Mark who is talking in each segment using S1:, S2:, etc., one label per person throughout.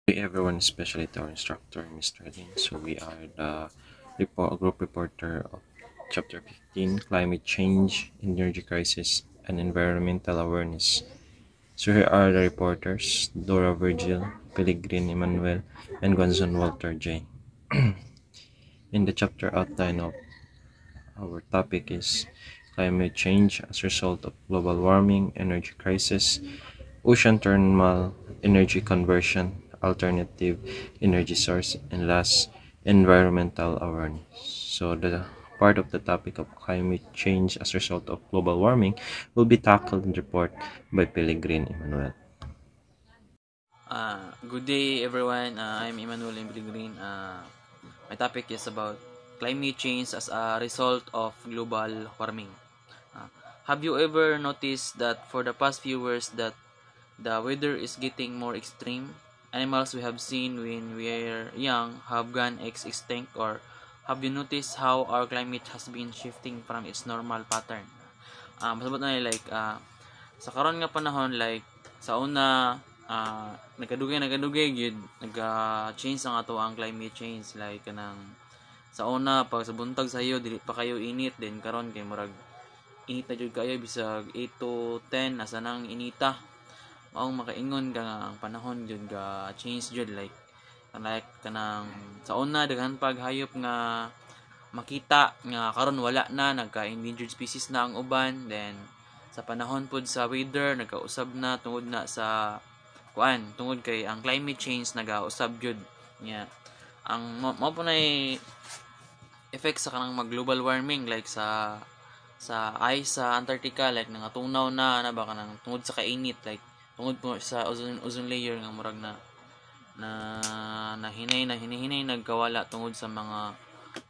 S1: Hey everyone, especially to our instructor, Mr. Lin. So we are the group reporter of Chapter 15, Climate Change, Energy Crisis, and Environmental Awareness. So here are the reporters, Dora Virgil, Pellegrin Emmanuel, and Gonzon Walter J. In the chapter outline of our topic is climate change as a result of global warming, energy crisis, ocean thermal energy conversion, alternative energy source, and last, environmental awareness. So the part of the topic of climate change as a result of global warming will be tackled in the report by Pellegrin Emmanuel.
S2: Good day, everyone. I'm Emmanuel Green. My topic is about climate change as a result of global warming. Have you ever noticed that for the past few years that the weather is getting more extreme? Animals we have seen when we are young have gone extinct, or have you noticed how our climate has been shifting from its normal pattern? Masabot na like sa karon nga panahon, like sa una, nagkadugay gyud nag-change ang ato ang climate change, like kanang sa una pag sa buntag sayo dili pa kayo init, then karon kay murag init na jud kayo bisag 8 to 10 asa nang inita. Maong makaingon ka nga ang panahon jud ga change jud, like kanang sa una daghan pag hayop nga makita nga karon wala na, nagka-endangered species na ang uban. Then sa panahon pod sa weather nagkausab na tungod na sa tungod kay ang climate change nagausab jud niya. Ang mao po nay effect sa kanang mag global warming, like sa ice sa Antarctica, like nangatunaw na ba kanang tungod sa kainit, like tungod po sa ozone layer nga murag na hinihinay nagkawala tungod sa mga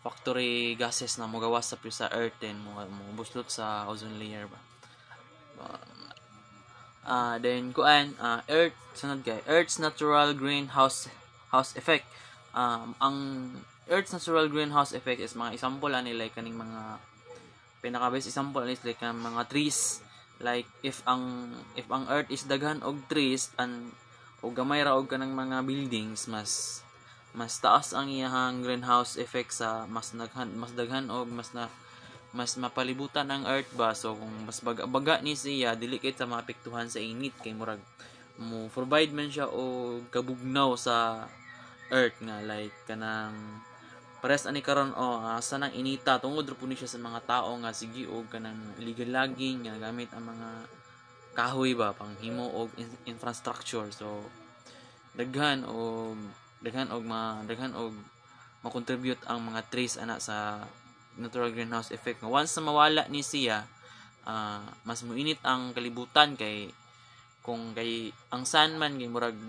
S2: factory gases na mogawas sa earth, then mo buslot sa ozone layer ba. Then Earth's natural greenhouse effect. Ang Earth's natural greenhouse effect is mga example ani, like kaning mga pinaka-best example is like mga trees. Like if ang Earth is daghan og trees og gamay ra og kanang mga buildings, mas taas ang iyang greenhouse effect sa mas daghan og mas mapalibutan ang earth ba. So kung mas baga ni siya, dili kay sa maapektuhan sa init, kay murag mo provide man siya og kabugnaw sa earth nga, like kanang pares ani karon asa nang inita tungod ra pud siya sa mga tao nga sige og kanang illegal logging nga gamit ang mga kahoy ba pang himo og infrastructure. So daghan og makontribute ang mga trees ana sa natural greenhouse effect. Once na mawala ni siya, mas muinit ang kalibutan, kay kung kay ang sun man kay murag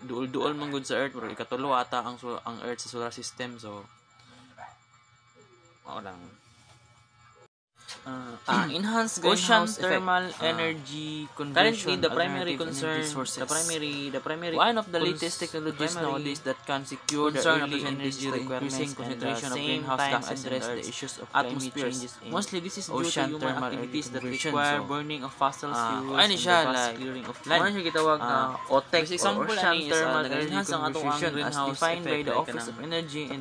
S2: duol man gud sa earth, murag ikatulo ata ang earth sa solar system. So mao lang. Enhanced ocean thermal energy conversion. Currently, the primary concern, the primary one of the latest technologies nowadays that can secure the early energy requirements and concentration of greenhouse gases address the issues of climate change. Mostly, this is due to human activities that require burning of fossil fuels and the vast clearing of land. Ano siya gitawag na OTEC, or Ocean Thermal Energy Conversion, as defined by the Office of Energy and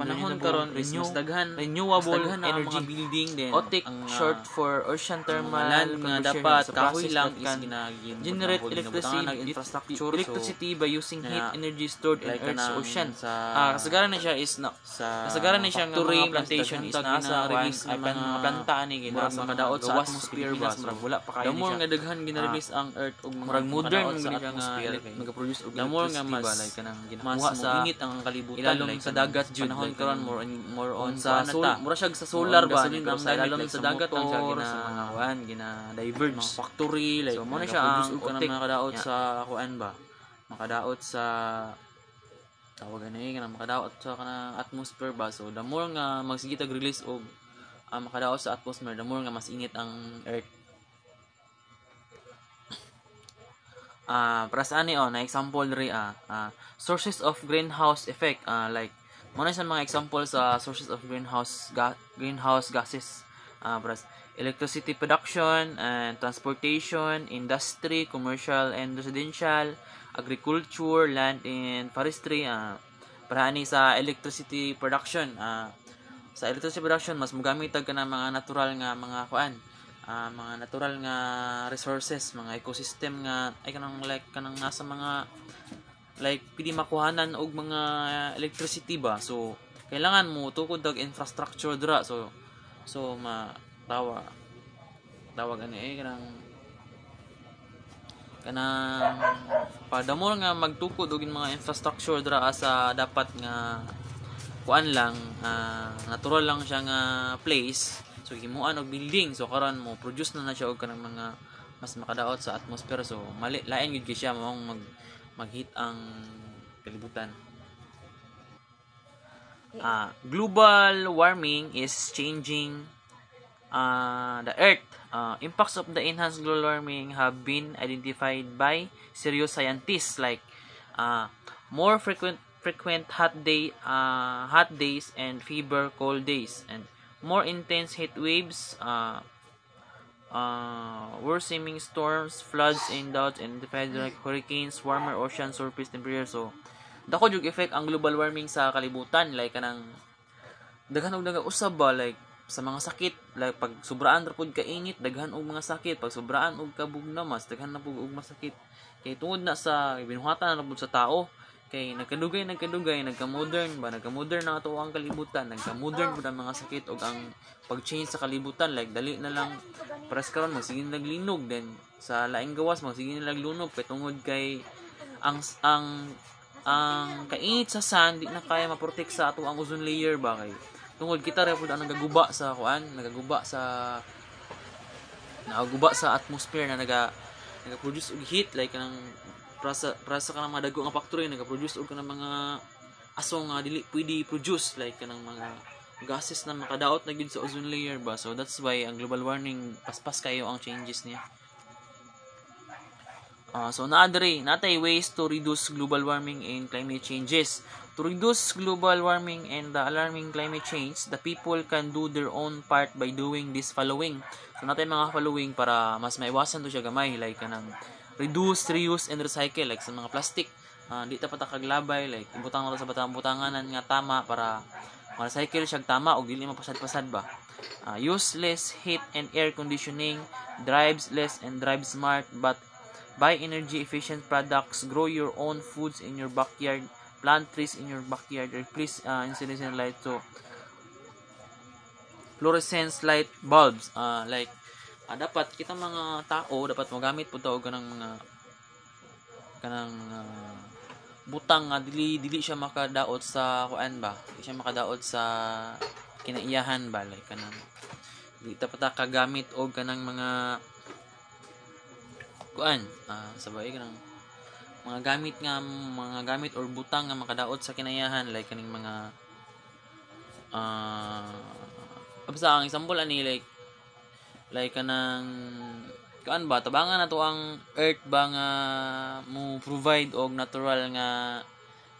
S2: Renewable Energy Building. Then OTEC, short for Ocean Thermal nga dapat kahoy lang is generate electricity by using heat energy stored in Earth's ocean. Kasagaran na siya is kasagaran na siya nga mga plantation is nasa release ng mga planta ni nasa madaot sa atmosphere ba. Wala pa kayo niya. Nga daghan gina-release ang Earth og mga modern sa atmosphere, nagaproduce og electricity ba, like kanang ginakuha sa init ang kalibutan, like sa dagat jud, panahon karon more on sa mura siya sa solar ba, ilalom sa dagat lang siya gina-diverge mga factory, like so mo na siya ang OTEC makadaot sa makadaot sa tawagan na yun, makadaot sa kanang atmosphere ba. So the more nga magsigitag release og makadaot sa atmosphere, the more nga mas init ang earth. Para sa ani na example ri sources of greenhouse effect, like mo na sa mga example sa sources of greenhouse gases. Para electricity production and transportation, industry, commercial and residential, agriculture, land and forestry, para ani sa electricity production. Sa electricity production mas mogamit tag kana mga natural nga mga kuan, mga natural nga resources, mga ecosystem nga ay kanang like kanang nasa mga like pili makuhanan og mga electricity ba. So kailangan mo tukod og infrastructure dira. So tawag ani kanang padamor nga magtukod og mga infrastructure dira sa dapat nga kuan lang, natural lang siya nga place. So himuan og building, so karon mo produce na siya og kanang mga mas makadaot sa atmosphere. So lain gyud siya mong mag-hit ang kalibutan. Global warming is changing the earth. Impacts of the enhanced global warming have been identified by serious scientists, like more frequent hot days and fever cold days, and more intense heat waves, worsening storms, floods and droughts, and like hurricanes, warmer ocean surface temperature. So dako jud effect ang global warming sa kalibutan, like kanang daghan og usab ba, like sa mga sakit, like pag sobraan ra pud ka init daghan og mga sakit, pag sobraan og kabugna mas daghan na pud og masakit, kay tungod na sa binuhatan na pud sa tao, kay nagkadugay nagka-modern na ato ang kalibutan, nagka-modern pud ang mga sakit og ang pag-change sa kalibutan, like dali na lang pares karon magsige naglinog, then sa laing gawas magsige na naglunog kay tungod kay ang kainit sa sun di na kaya ma-protect sa ato ang ozone layer ba, kay tungod kita ra pud ang nagaguba sa atmosphere na naga-produce og heat, like kanang prasa kanang mga dago nga factory naga-produce og kanang mga aso nga dili pwede produce, like kanang mga gases na makadaot na gyud sa ozone layer ba. So that's why ang global warming paspas kayo ang changes niya. So natay ways to reduce global warming and climate changes. To reduce global warming and the alarming climate change, the people can do their own part by doing this following. So natay mga following para mas maiwasan to siya gamay, like kanang reduce, reuse and recycle, like sa mga plastic, di ta patakaglabay, like ibutang ra sa butanganan nga tama para ma-recycle siya tama og dili mapasad-pasad ba. Use less heat and air conditioning, drives less and drive smart, but buy energy efficient products, grow your own foods in your backyard, plant trees in your backyard, replace incandescent light to fluorescent light bulbs. Like dapat kita mga tao dapat magamit pud og kanang butang nga dili siya makadaot sa kuan ba, dili siya makadaot sa kinaiyahan ba, like kanang di ta kagamit og kanang mga kuan, sabay kanang mga gamit or butang nga makadaot sa kinaiyahan, like kaning mga basta ang example ani like kanang kuan ba, tabangan nato ang earth ba nga mo provide og natural nga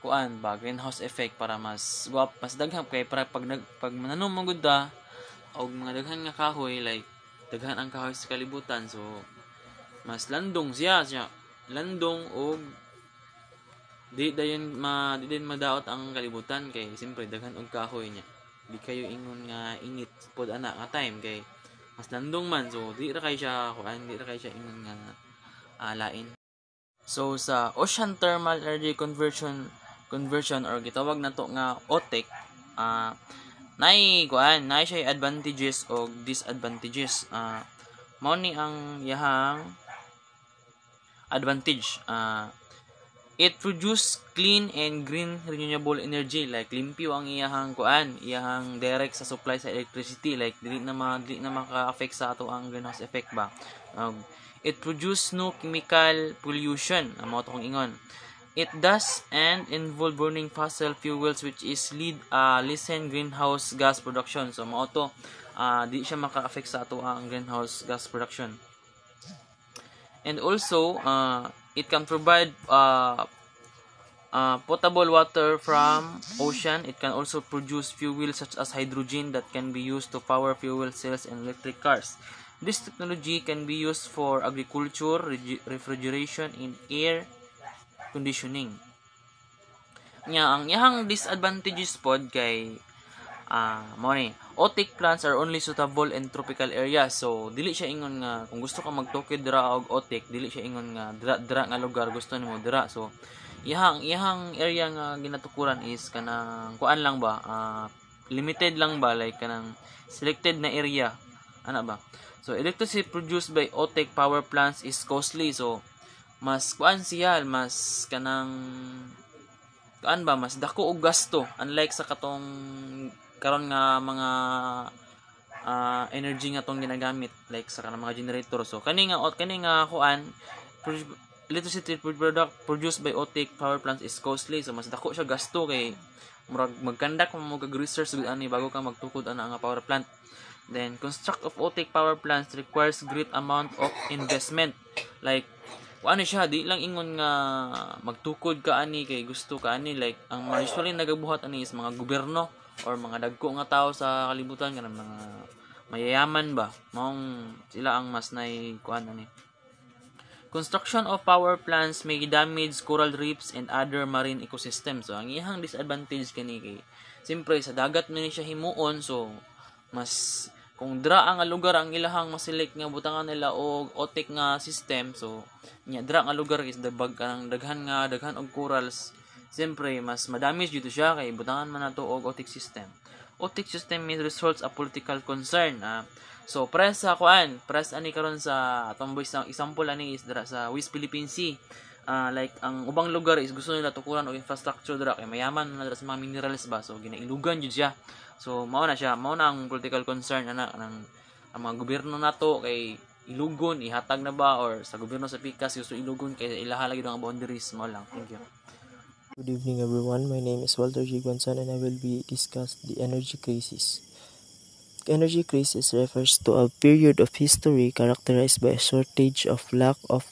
S2: kuan ba, greenhouse effect, para mas daghan kay para pag mananom mo gud ta og mga daghan nga kahoy, like daghan ang kahoy sa kalibutan, so mas landong siya landong og di din madaot ang kalibutan, kay siyempre daghan og kahoy niya, di kayo ingon nga init pod ana nga time, kay mas landong man, so di ra kay siya ingon nga lain. So sa ocean thermal energy conversion or gitawag nato nga OTEC, nay siya advantages o disadvantages. Mao ni ang yahang advantage. It produce clean and green renewable energy, like limpyo ang iyahang direct sa supply sa electricity, like dili na maka-affect sa ato ang greenhouse effect ba. It produce no chemical pollution, mao to kong ingon. It does and involve burning fossil fuels, which is lessen greenhouse gas production. So mao to di siya maka-affect sa ato ang greenhouse gas production. And also it can provide potable water from ocean. It can also produce fuel such as hydrogen that can be used to power fuel cells and electric cars. This technology can be used for agriculture, refrigeration, and air conditioning. Ang iyang disadvantages pod kay mao ni otic plants are only suitable in tropical areas. So dili siya ingon nga kung gusto ka magtukod dira og otic, dili siya ingon nga dira nga lugar gusto nimo dira. So iyang area nga ginatukuran is kanang kuan lang ba, limited lang ba, like kanang selected na area ana ba. So electricity produced by otic power plants is costly. So mas kuan siya, mas kanang kuan ba, mas dako og gasto unlike sa katong karon nga mga energy nga tong ginagamit like sa kanang mga generator. So kani nga kuan electricity product produced by otic power plants is costly. So mas dako siya gasto kay murag magkandak mo kag research gud ani bago ka magtukod ana nga power plant. Then construct of otic power plants requires great amount of investment. Like ano siya, di lang ingon nga magtukod ka ani kay gusto ka ani, like ang usually nagabuhat ani is mga gobyerno or mga dagko nga tao sa kalibutan kanang mga mayayaman ba, maong sila ang mas nay kuan ani. Construction of power plants may damage coral reefs and other marine ecosystems. So ang iyang disadvantage kani kay siyempre sa dagat man ni siya himuon, so mas kung dra ang lugar ang ilahang maselect nga butangan nila og otic nga system, so nya dra nga lugar is dabag kanang daghan og corals, siyempre mas madamage dito siya kay butangan man nato og otic system. Otic system may results a political concern. So press ani karon sa atong boys na example ani is dra sa West Philippine Sea. Like ang ubang lugar is gusto nila tukuran og infrastructure dra kay mayaman na dra sa mga minerals ba, so ginailugan jud siya. So mao na ang political concern ana ang mga gobyerno nato kay ilugon ihatag na ba, or sa gobyerno sa pikas gusto ilugon kay ilaha lagi ang boundaries mo lang. Thank you.
S3: Good evening everyone, my name is Walter G. Gonzon and I will be discuss the energy crisis. Energy crisis refers to a period of history characterized by a shortage of lack of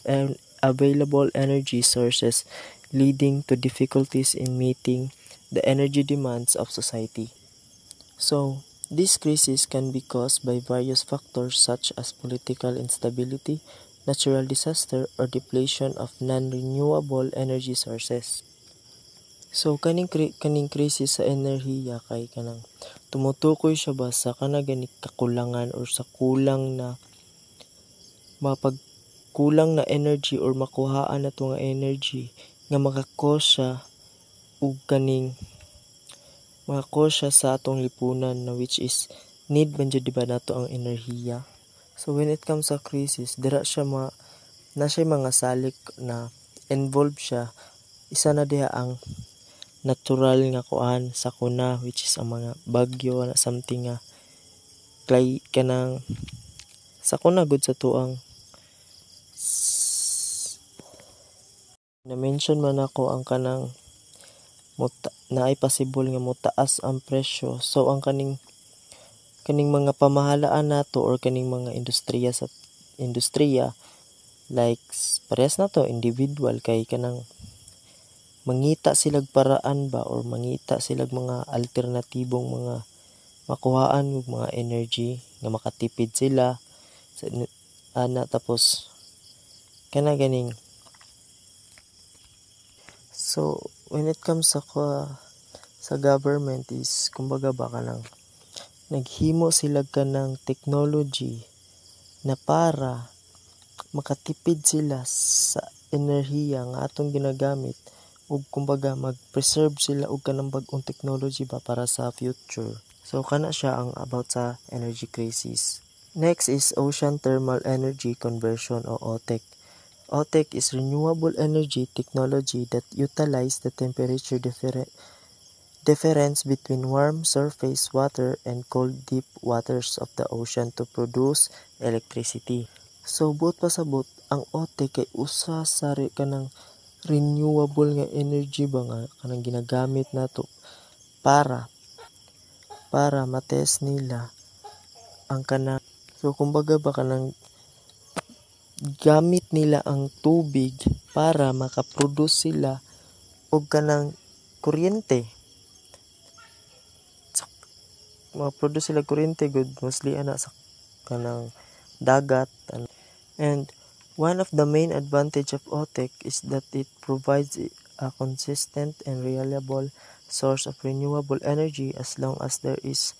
S3: available energy sources, leading to difficulties in meeting the energy demands of society. So, this crisis can be caused by various factors such as political instability, natural disaster, or depletion of non-renewable energy sources. So, kaning krisis sa enerhiya kay kanang tumutukoy siya ba sa kanang kakulangan or sa kulang na kulang na energy or makuhaan na nga energy nga makakos siya ug kaning makakos siya sa atong lipunan na which is need man jud diba nato ang enerhiya. So when it comes sa crisis, dira siya na siya mga salik na involved siya. Isa na diha ang natural nga kuan sa kuna which is ang mga bagyo na something nga kanang sa kuna gud sa tuang na-mention man ako ang kanang na ay possible nga motaas ang presyo. So ang kaning mga pamahalaan nato or kaning mga industriya like parehas nato individual kay kanang mangita silag paraan ba or mangita silag mga alternatibong mga makuhaan og mga energy nga makatipid sila sa tapos kana ganing. So when it comes sa government is kumbaga ba kanang naghimo sila kanang technology na para makatipid sila sa enerhiya nga atong ginagamit ug kumbaga mag-preserve sila og kanang bag-ong technology ba para sa future. So kana siya ang about sa energy crisis. Next is ocean thermal energy conversion o OTEC. OTEC is renewable energy technology that utilize the temperature difference between warm surface water and cold deep waters of the ocean to produce electricity. So buot pasabot ang OTEC kay usa sa kanang renewable nga energy ba nga kanang ginagamit nato para matest nila ang kanang, so kumbaga ba kanang gamit nila ang tubig para makaproduce sila og kanang kuryente. So, makaproduce sila kuryente good mostly ana sa kanang dagat and One of the main advantage of OTEC is that it provides a consistent and reliable source of renewable energy as long as there is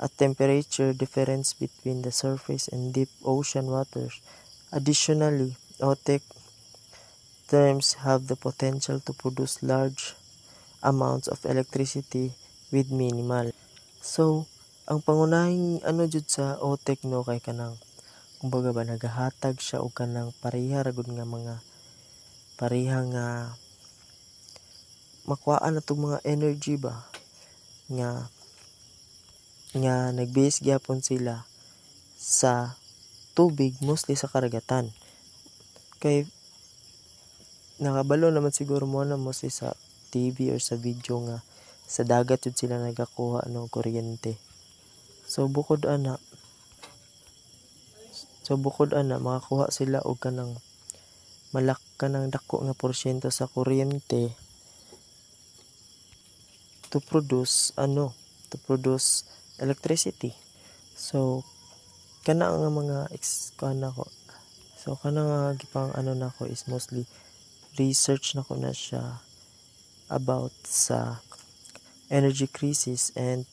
S3: a temperature difference between the surface and deep ocean waters. Additionally, OTEC terms have the potential to produce large amounts of electricity with minimal. So, ang pangunahing ano jud sa OTEC no kay kanang kumbaga ba nagahatag siya og kanang pareha ra gud nga mga pareha nga makuhaan natong mga energy ba nga nag-base gyapon sila sa tubig mostly sa karagatan. Kay nakabalo naman siguro mo na mostly sa TV or sa video nga sa dagat yun sila nagakuha ng kuryente. So bukod ana makakuha sila og kanang kanang dako nga porsyento sa kuryente to produce electricity. So kana nga mga kana ko. So kana nga gipang ano nako is mostly research nako na siya about sa energy crisis. And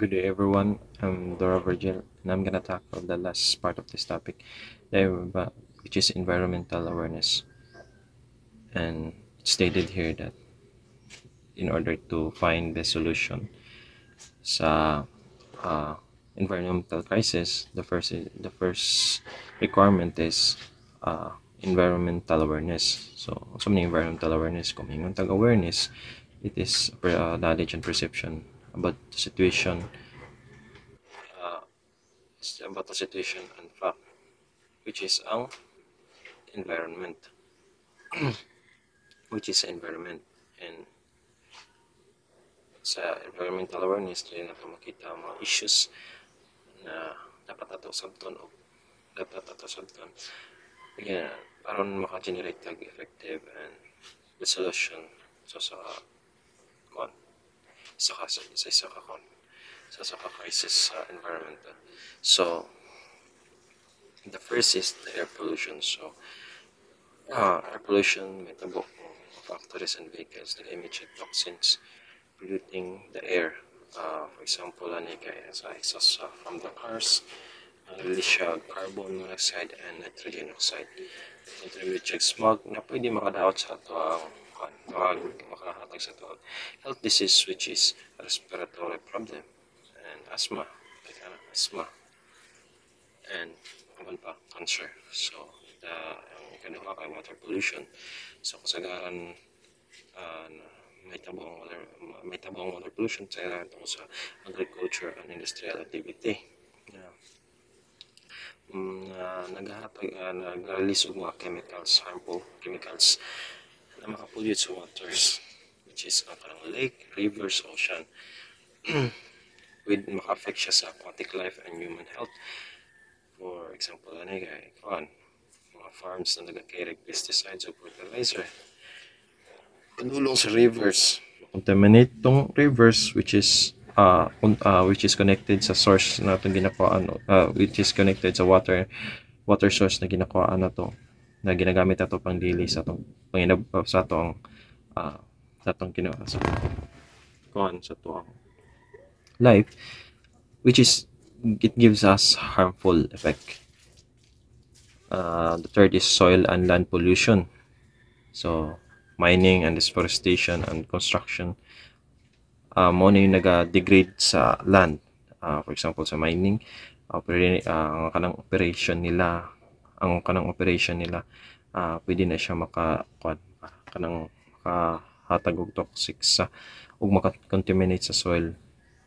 S1: Good day, everyone. I'm Dora Virgil, and I'm gonna tackle the last part of this topic, which is environmental awareness. And it's stated here that in order to find the solution sa environmental crisis, the first requirement is environmental awareness. So many environmental awareness, kung may awareness, it is knowledge and perception about the situation, and fact, which is ang environment, and sa environmental awareness dili na makita ang mga issues na dapat ato sabton o dapat ato sabton again aron maka-generate tag effective and the solution sa crisis sa environmental. So the first is the air pollution. So air pollution may tabok factories and vehicles that emit toxins polluting the air. For example, sa exhaust from the cars, release siya carbon monoxide and nitrogen oxide. Contribute siya smog na pwede makadaot sa ito makahatag sa ito health disease, which is respiratory problem and asthma, and cancer. So ang kanuha kay water pollution. So kasagaran may tabong water pollution sa agriculture and industrial activity. Nag-release og mga harmful chemicals na makapollute sa waters, which is ang lake, rivers, ocean with maka-affect siya sa aquatic life and human health. For example, mga farms na nag-carry pesticides o fertilizer padulong sa rivers, contaminate tong rivers, which is connected sa source natin ginakuhaan, which is connected sa water source na ginakuhaan nato na ginagamit nato pang daily sa atong sa atong life, which is it gives us harmful effect. The third is soil and land pollution. So mining and deforestation and construction mo na yung nag-degrade sa land. For example, sa mining, ang kanang operation nila pwede na siya makahatag og toxic ug maka-contaminate sa soil,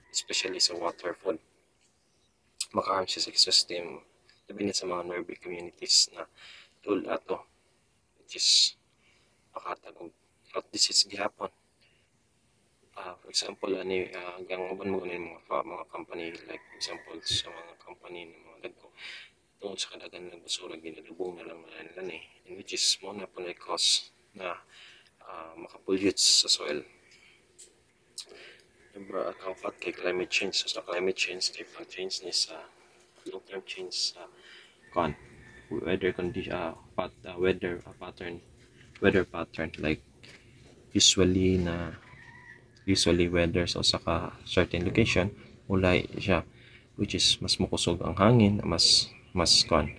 S1: especially sa water food. Maka-harm sa ecosystem, labi na sa mga nearby communities na tulad ato, which is makahatag og health disease gihapon. For example, gang uban mo mga company, like example sa mga company ng mga dagko tungod sa kadagan ng basura ginadubong na lang nila in which is mo na po na cause na makapollute sa soil. Number akapat kay climate change. So sa climate change kay pag-change ni sa long-term change sa weather condition, weather pattern, like usually weather sa saka certain location ulay siya, which is mas mukusog ang hangin, mas kon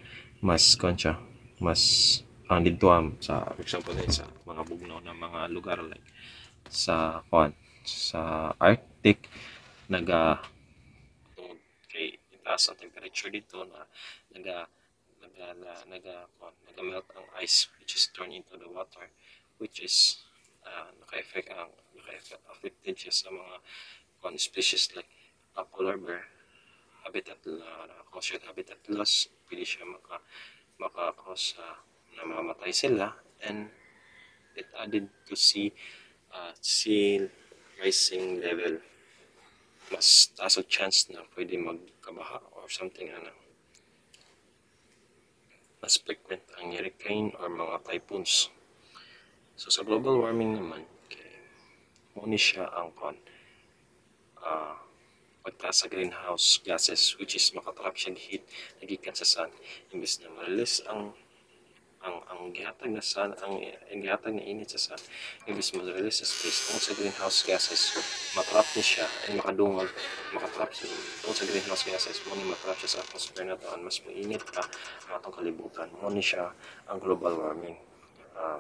S1: siya, mas ang dito sa for example sa mga bugnaw na mga lugar like sa Arctic, naga tungod kay itaas ang temperature dito na naga naga-melt ang ice, which is turned into the water, which is affected siya sa mga species like polar bear, cause habitat loss, pwede siya maka-cause na mamatay sila, and it added to sea rising level, mas taas ang chance na pwede magkabaha or something mas frequent ang hurricane or mga typhoons. So sa global warming naman, muna siya ang pagtaas sa greenhouse gases, which is makatrap siya heat nagikan sa sun, imbes na ma-release ang gihatag na sun, ang gihatag na init sa sun, imbes ma-release sa space tungkol sa greenhouse gases, matrap niya siya ay makatrap siya tungkol sa greenhouse gases, muna matrap siya sa atmosphere na taan, mas mainit pa ang atong kalibutan. Muna siya ang global warming.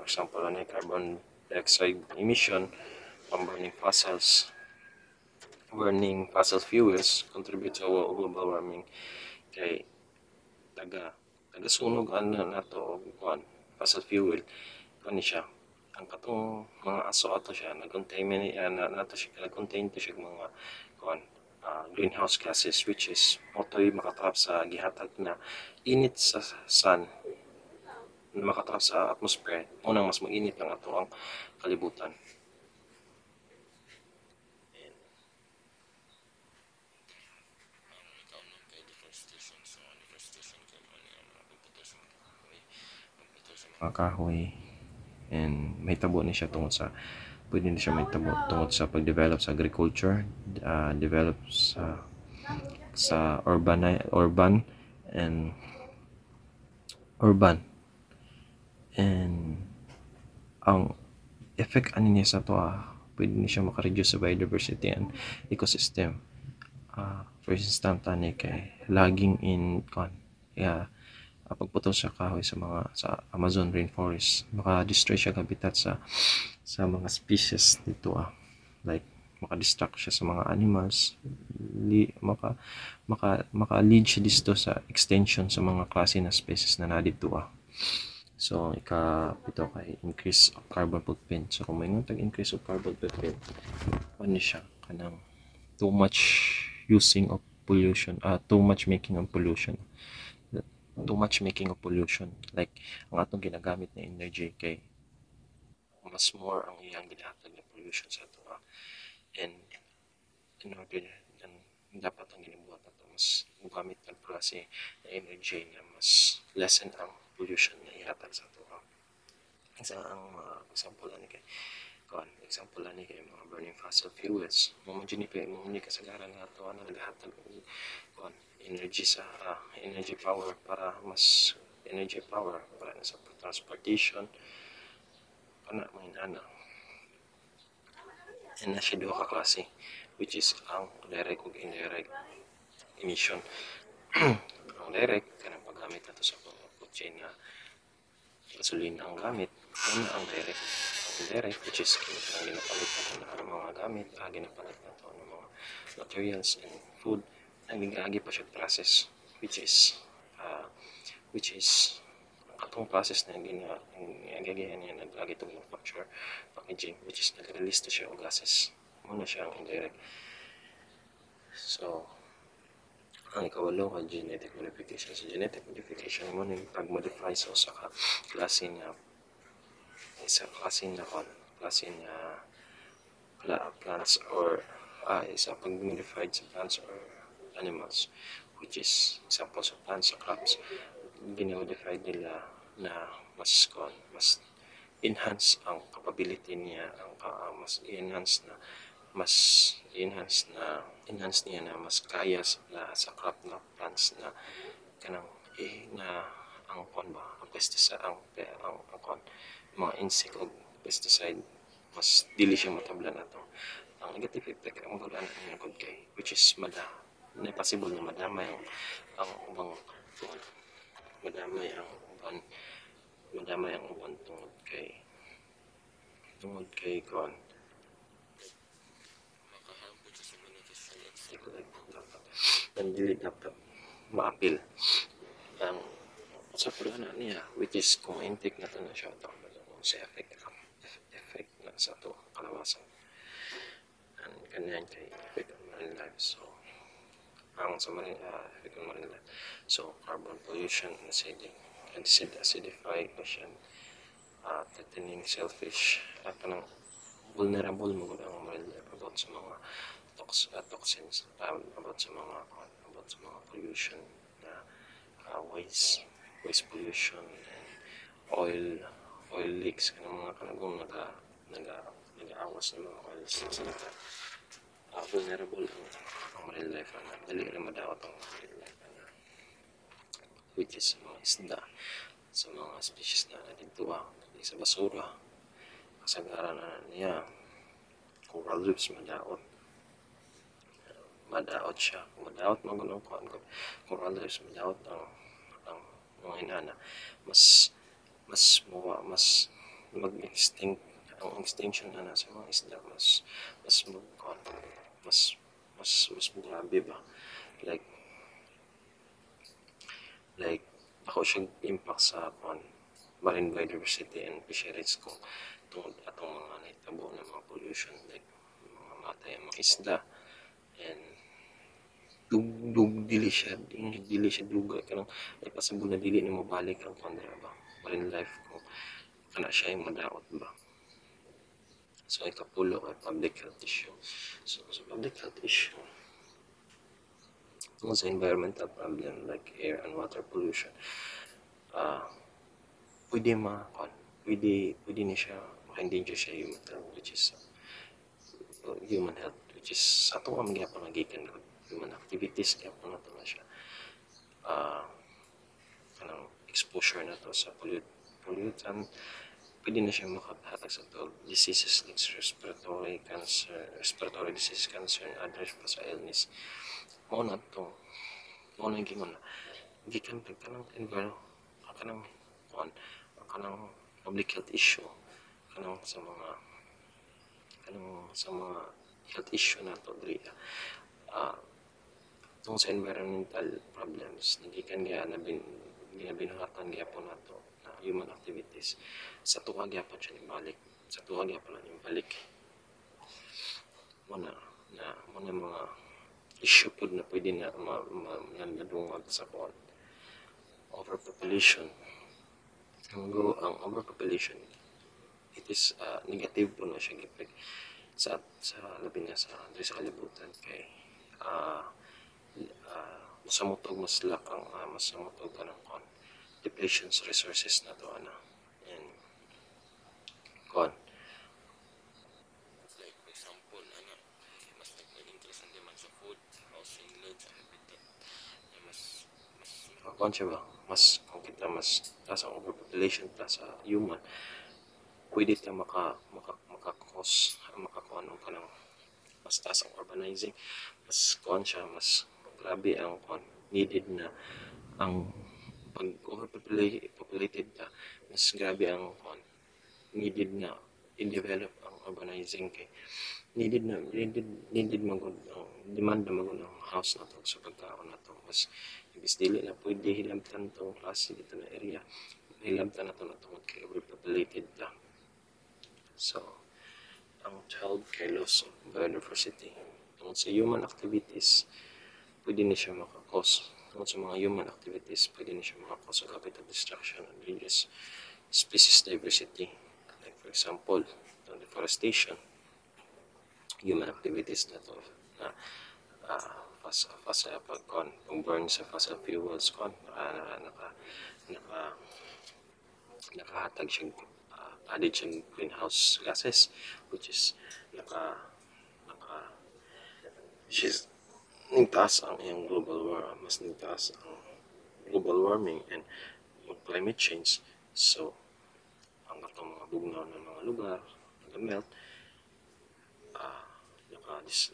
S1: Example na carbon dioxide emission from burning fossil fuels contribute to global warming, kay taga-sunog nato og fossil fuel kani siya ang katong mga aso ato siya nag-contain to siya mga greenhouse gases, which is motoy makatrap sa gihatag na init sa sun, makatrap sa atmosphere, unang mas mainit ang ato ang kalibutan. Mga kahoy, and may tabo na siya tungod sa pwede na siya may tabo tungod sa pag-develop sa agriculture, develop sa urban and ang effect ani niya sa to pwede na siya makareduce sa biodiversity and ecosystem. For instance kay laging in pagputol sa kahoy sa Amazon rainforest, maka-destroy siya habitat sa mga species dito like maka-distract siya sa mga animals, maka-lead siya dito sa extension sa mga klase na species na nadito So ika-pito kay increase of carbon footprint. So kung may increase of carbon footprint, ano siya kanang too much using of pollution, too much making of pollution, like ang atong ginagamit na energy kay mas more ang iyang ginahatag na pollution sa ato and in order dapat ang ginabuhat nato mas gamit ng klase na energy na mas lessen ang pollution na ihatag sa ato. Isa ang example ani kay mga burning fossil fuels, mo kasagaran nga ato nagahatag og energy power para sa transportation kana and na siya duha ka klase, which is ang direct ug indirect emission. Ang direct kanang paggamit nato sa kotse nga gasolina ang gamit, ang direct. Ang indirect, which is ginapalit nato ng mga gamit, ginapalit nato ng mga materials and food, nagigagi pa siya process, which is atong process na ginagagihan niya naglagi itong manufacture packaging, which is nag-release to siya o gases. Muna siya ang indirect. So ang ikawalo ka genetic modification. So genetic modification mo nang pag-modify sa usa ka klase na plants or isa pag-modified sa plants or animals, which is example sa plants, sa crops, ginamodify nila na mas enhance ang capability niya, mas enhance niya na mas kaya sa crop na plants na kanang kon ba ang pesticide ang kon mga insect o pesticide mas dili siya matablan nato. Ang negative effect ang mga anak ng kay which is na possible na madamay ang ubang kon madamay ang uban tungod kay kon makahampo sa communication like dapat and dili dapat maapil ang sa pulana niya which is kung intake na to na siya ito sa effect na sa to kalawasan and ganyan kay effect on marine life. So ang sa marine effect on marine life, so carbon pollution and acidification, threatening shellfish at kanang vulnerable mo ang marine life about sa mga toxins about sa mga pollution na waste pollution and oil leaks kanang mga kanagong nag-aawas ng mga oil leaks na vulnerable ang marine life na dali rin madawat ang marine life na which is mga isda sa mga species na nagtuwa sa basura kasagaran na niya coral reefs madaot siya madaot magunong coral reefs madaot ang mga inana mas mag-extinct ang extinction na sa mga isda mas grabe ba like ako siyang impact sa marine biodiversity and fisheries ko tungod atong mga naitabo ng mga pollution like mga matay ang mga isda and dili siya duga kanang ay possible na dili na mabalik ang kondra ba marine life ko kana siya yung madaot ba. So ikapulo ay public health issue. So sa public health issue tungkol sa environmental problem like air and water pollution, pwede ni siya maka-endanger siya human health which is human health which is sa ito ang mga pangagikan human activities kaya po na ito na siya kanang exposure na to sa pollutant pwede na siya makahatag sa ito diseases like respiratory disease, cancer, and other pa sa illness. Mao na gingon na gikan kanang environment kanang public health issue kanang sa mga health issue na to diri tungkol sa environmental problems nagikan ginabinuhatan gyapon nato na human activities sa tuwa gyapon siya ibalik muna mga issue pod na pwede na nadungag sa overpopulation. Ang overpopulation it is negative po na siya effect sa labi na sa kalibutan kay masamutog mas masamutog ka ng depletion sa resources na to and like for example mas nag-interest ang demand sa food, housing, land, sa habitat mas siya ba mas kung kita mas taas ang overpopulation taas sa human pwede ka makakuha ng kanang mas taas ang urbanizing mas grabe ang needed na ang pag overpopulated ka mas grabe ang needed na i-develop ang urbanizing kay needed magud ang demand na magud ang house na to sa pagkaon na to mas ibis dili na pwede hilabtan tong klase dito na area hilabtan na to tungod kay overpopulated na. So ang 12 kay loss of biodiversity tungod sa human activities pwede na siya makakos tungod sa mga human activities pwede na siya makakos sa habitat destruction and reduce species diversity like for example deforestation human activities na to na pag-burn sa fossil fuels nakahatag siya added siyang greenhouse gases which is nagtaas ang iyang global warming and mag climate change. So ang katong mga bugnaw ng mga lugar nag-melt,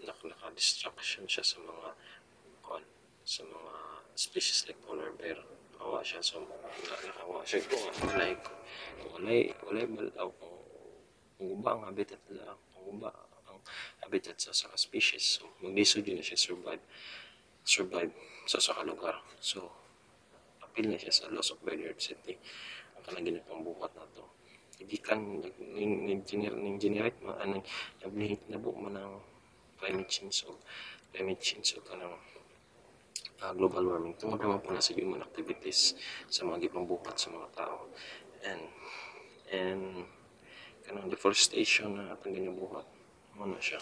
S1: naka-distraction siya sa mga sa mga species like polar bear. Awa siya, so nakawa siya kung walay balaw kung guba ang habitat nila, kung guba ang habitat sa species, so maglisod yun na siya survive sa lugar. So apil na siya sa loss of biodiversity ang kanang ginapambuhat na to. Hindi kan nag-generate nabuo man ang climate change o kanang global warming tungod naman po na sa human activities sa mga gipambuhat sa mga tao, and kanang deforestation na atong ginabuhat mo na siya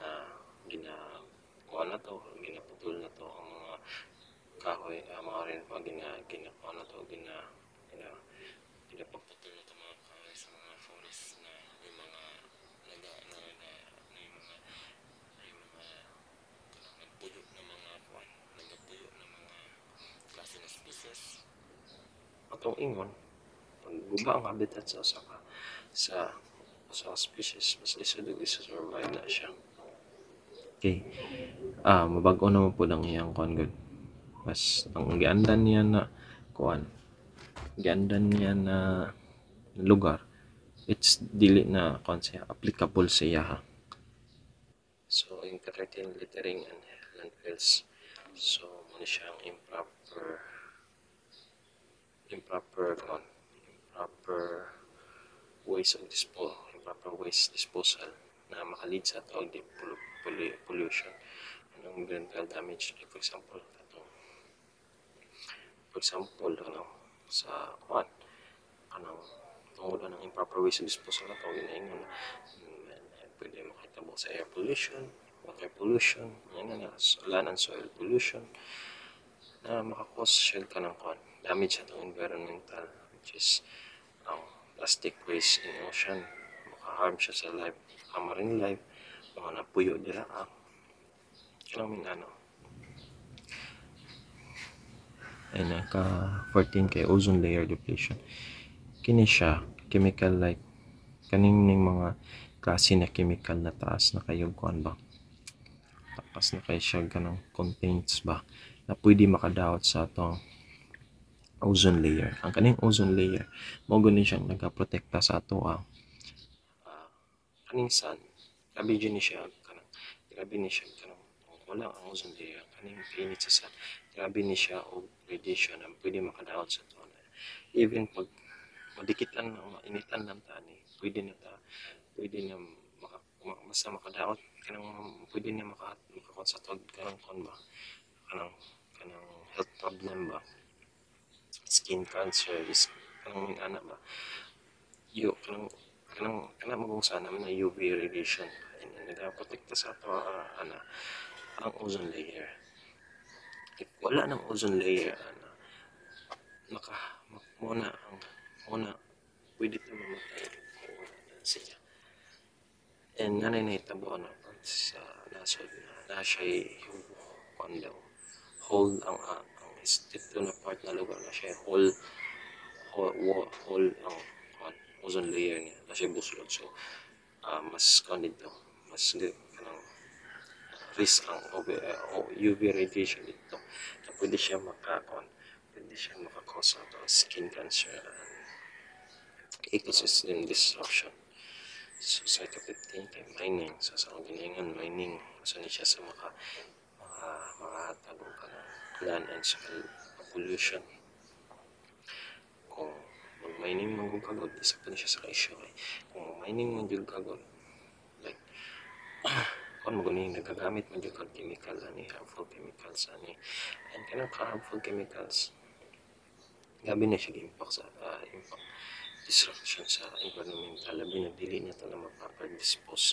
S1: na ginakuha na to, ginaputol na to ang mga kahoy, mga rin pa ginakuha na to, ginapaputol na to mga kahoy sa mga forest na yung mga nagpuyo ng mga klase ng species. Atong ingon, pag guba ang habitat sa species, mas lisod survive na siya. Okay. Mabag-o naman po lang iyang kuan good. Mas ang giandan niya na lugar, it's dili na kuan siya applicable sa iya ha. So incorrect littering and landfills. So muna siya ang improper waste disposal na makalid sa tawag di pollution and environmental damage. Like for example sa tungod ng improper waste disposal na tawag inaingon pwede makitabo sa air pollution, water pollution, land and soil pollution na makakos siya ka ng damage sa itong environmental, which is plastic waste in ocean, makaharm siya sa marine life, mga napuyo dira kanang ay naka 14 kay ozone layer depletion. Kini siya chemical like kaning mga klase na chemical na taas na kayo kuan ba, taas na kay siya ganang contains ba na pwede makadaot sa atong ozone layer. Ang kaning ozone layer mao gani siyang nagaprotekta sa ato kaning sun. Grabe ni siya kanang wala ang ozone layer kaning init sa sun, grabe ni siya og radiation na pwede makadaot sa ato. Even pag madikitan na mainitan lang tani, pwede na basta makadaot kanang pwede na makakon sa tawag kanang ba kanang health problem ba, skin cancer, kanang ba kanang magong sana na UV radiation and nagaprotekta sa ato ang ozone layer. If wala ng ozone layer muna pwede ito mamatay siya. And nanay na itabo sa nasod na siya hold ang dito na part na lugar na siya hold ang ozone layer niya na siya buslod. So mas dito mas kanang risk ang UV radiation dito na pwede siya makakos ng skin cancer and ecosystem disruption. So sa ika-15 kay mining, so sa ginaingan mining so ni siya sa makahatag og land and soil pollution. Kung mag-mining man kagod, isa pa ni siya sa ka-issue kung mining man jud kagod like kung magaling nagagamit man jud kag chemical harmful chemicals and kanang harmful chemicals gabi na siya impact disruption sa environmental, labi na dili na ito na mapapag-dispose.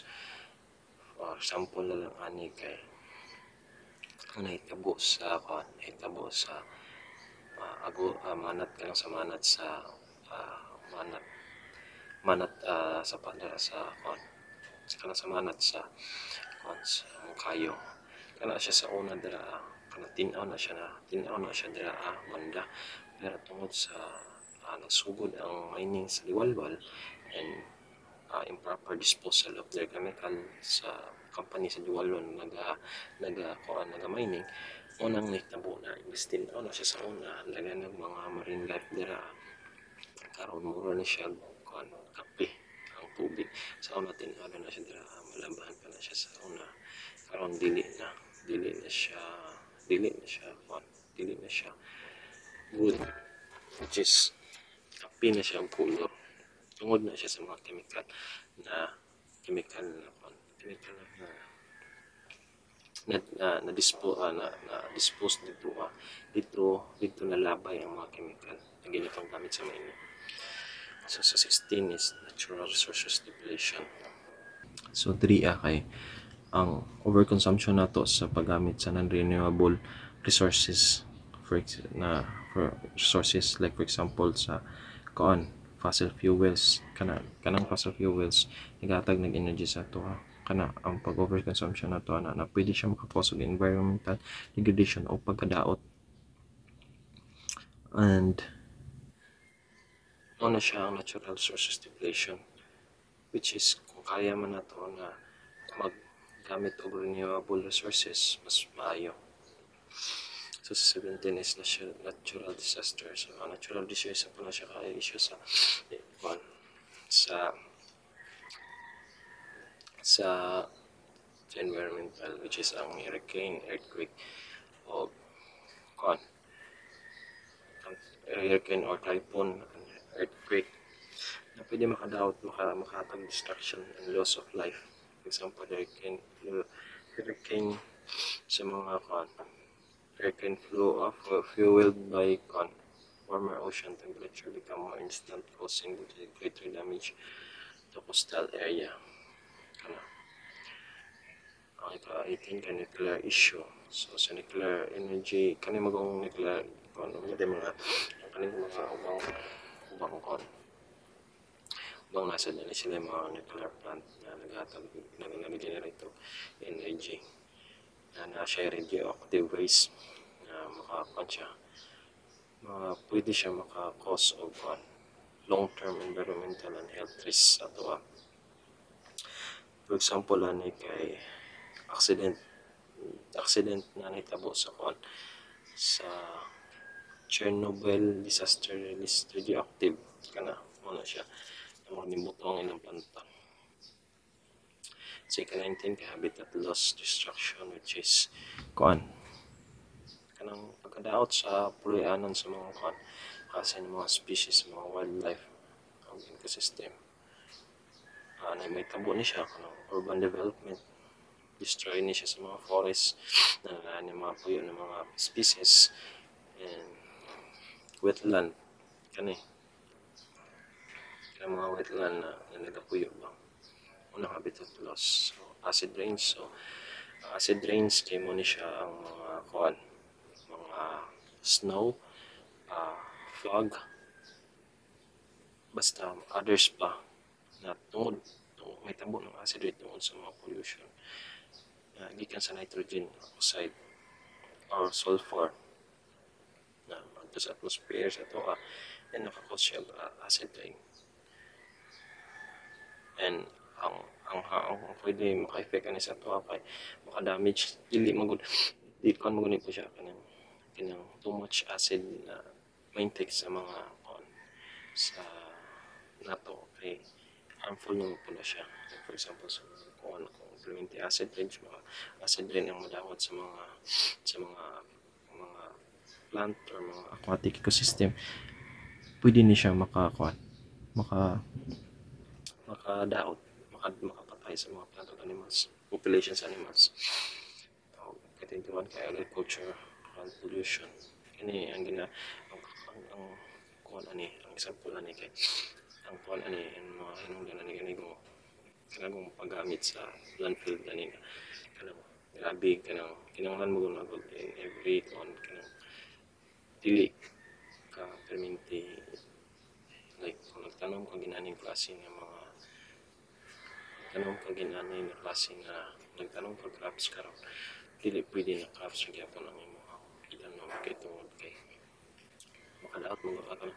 S1: For example na lang kay nahitabo sa manat ka lang sa manat sa sa manat sa kayo kana siya sa una dira kana tinaw na siya dira banda pero tungod sa nagsugod ang mining sa Liwalwal and improper disposal of their chemical sa company sa Liwalwal naga mining, unang nitabo na imbestin na siya sa una lagan ng mga marine life dira karon mura na siya kape ang tubig sa una tinalo na siya dira malabahan pa na siya sa una karon dili na siya good, which is kape na siya ang color tungod na siya sa mga chemical na dispose dito na labay ang mga chemical na ginatong gamit sa mining. So sa 16 is natural resources depletion. So 3 kay ang overconsumption nato sa paggamit sa non-renewable resources for resources like for example sa fossil fuels kanang fossil fuels naghatag ng energy sa ato kana ang pag-overconsumption nato na pwede siya makakos og environmental degradation o pagkadaot, and na siya ang natural resources depletion, which is kung kaya man nato na maggamit og renewable resources mas maayo. So sa 17 is natural disaster. So natural disaster po na siya kaya issue sa environmental, which is ang hurricane, earthquake o hurricane or typhoon, earthquake na pwede makatag destruction and loss of life. For example, hurricane sa mga hurricane flow of fueled by warmer ocean temperature become more instant, causing greater damage to coastal area. Ang ika-18 ka nuclear issue. So sa nuclear energy, magong nuclear ubang nasa nila sila mga nuclear plant na nag-generate energy na siya radioactive waste na pwede siya maka-cause of long-term environmental and health risks ato. For example, kay accident na nitabo sa Chernobyl disaster release radioactive muna siya na magnimuto ang ilang planta. Sa ika-19 ka habitat loss destruction, which is kanang pagkadaot sa puloy-anon sa mga kasi ng mga species, mga wildlife ang ecosystem. May tabo ni siya urban development, destroy ni siya sa mga forest na mga puyo ng mga species, and wetland mga wetland na nagapuyo ba unang habitat loss. So acid rains kay mo ni siya ang mga snow, fog, basta others pa na tungod may tabo ng acid rain tungod sa mga pollution gikan sa nitrogen oxide or sulfur na adto sa atmosphere sa ato and nakakos siya acid rain. And ang pwede maka-effect ani sa ato kay maka-damage dili magud po siya kanang too much acid na ma-intake sa mga sa nato kay harmful naman po na siya. For example, kung implemente acid rain ang madawat sa mga plant or mga aquatic ecosystem, pwede ni siya makadaot, makapatay sa mga plant or animals, populations animals. Katintuan kay agriculture, land pollution. Kani ang ang example kay ang mga hinungdan kanang paggamit sa landfill kanang grabe kinahanglan mo gud every kanang dili ka perminti like kung nagtanom ka ginaning klase ng mga nagtanom ka crops karon dili pwede na crops sa gyapon ang imong itanom kay tungod kay makadaot mo kanang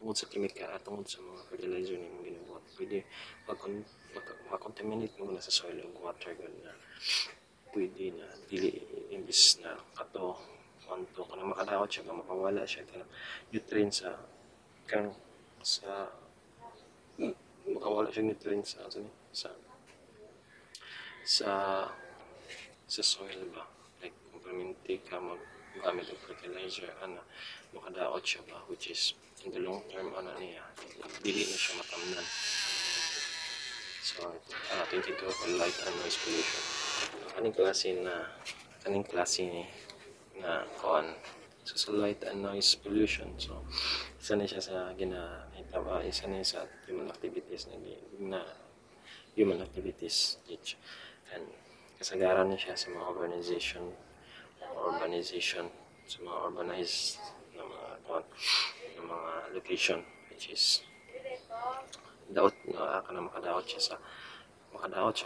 S1: tungod sa kimika at tungod sa mga fertilizer na yung ginubuhat. Pwede makontaminate mo na sa soil o water na pwede na dili imbis na kato manto kanang makadaot siya ka makawala siya kanang nutrients sa makawala siya nutrients sa sa soil ba, like kung perminti ka gamit ng fertilizer makadaot siya ba, which is in the long term niya dili na siya matamnan. So 22 light and noise pollution, kaning klase na kuan. So sa light and noise pollution, so isa na siya sa isa na sa human activities which and kasagaran na siya sa mga urbanization sa mga urbanized na mga location, which is daot makadaot siya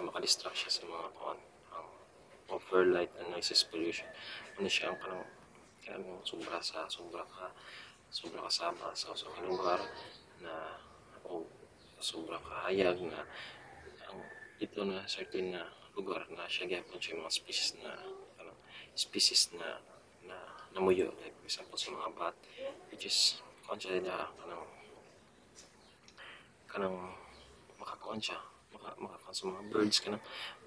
S1: makadistract siya sa mga ang over light and noises pollution. Ano siya ang kanang sobra kasama sa lugar na o sobra kahayag na ang ito na certain na lugar na siya gyapon siya mga species na namuyo, like for example sa mga bat, which is considered kanang makakuan siya makakuan sa mga birds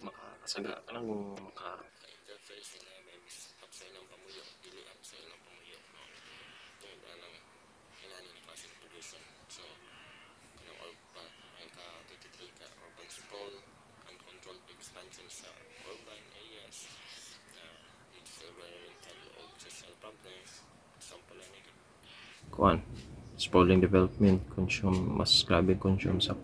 S1: makakasaga interfere sila may misap sa ilang pamuyo, dili ang sa ilang pamuyo tungod anang ilalim ng klaseng pollution. So kanang ay ka-23 ka urban sprawl, uncontrolled expansion sa urban areas leads to environmental o social problems. Example ni kuan sprawling development, mas grabe consume sa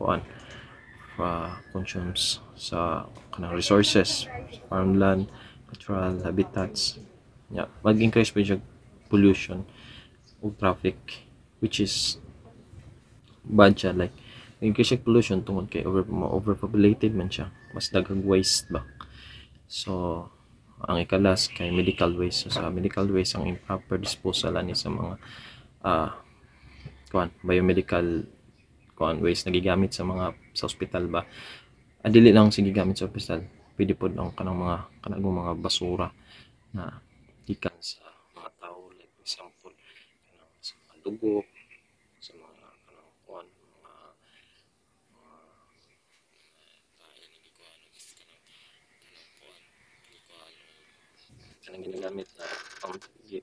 S1: consumes sa kanang resources, farmland, natural habitats. Mag-increase pa siya pollution o traffic, which is bad siya, like increase siya pollution tungod kay overpopulated man siya, mas daghang waste ba. So ang ikalas kay medical waste. So sa medical waste ang improper disposal ani sa mga biomedical waste nagigamit sa hospital ba, dili lang sige gamit sa hospital, pwede po ang kanang mga basura na gikan sa mga tao, like for example sa mga dugo, sa mga mga ginagamit na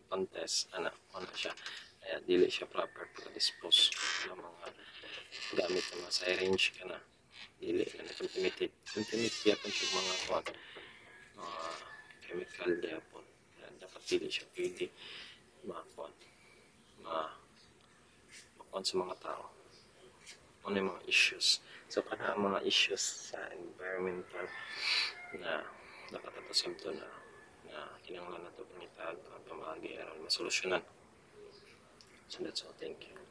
S1: pang-test siya, kaya dili siya proper pag-dispose ng mga gamit ng mga syringe dili na contaminated yapon siya mga chemical yapon, dapat dili siya pwede makuan sa mga tao. Ano yung mga issues, so ang mga issues sa environmental na dapat ato na kinahanglan nato pangitag pamagi aron masolusyonan. So that's all, thank you.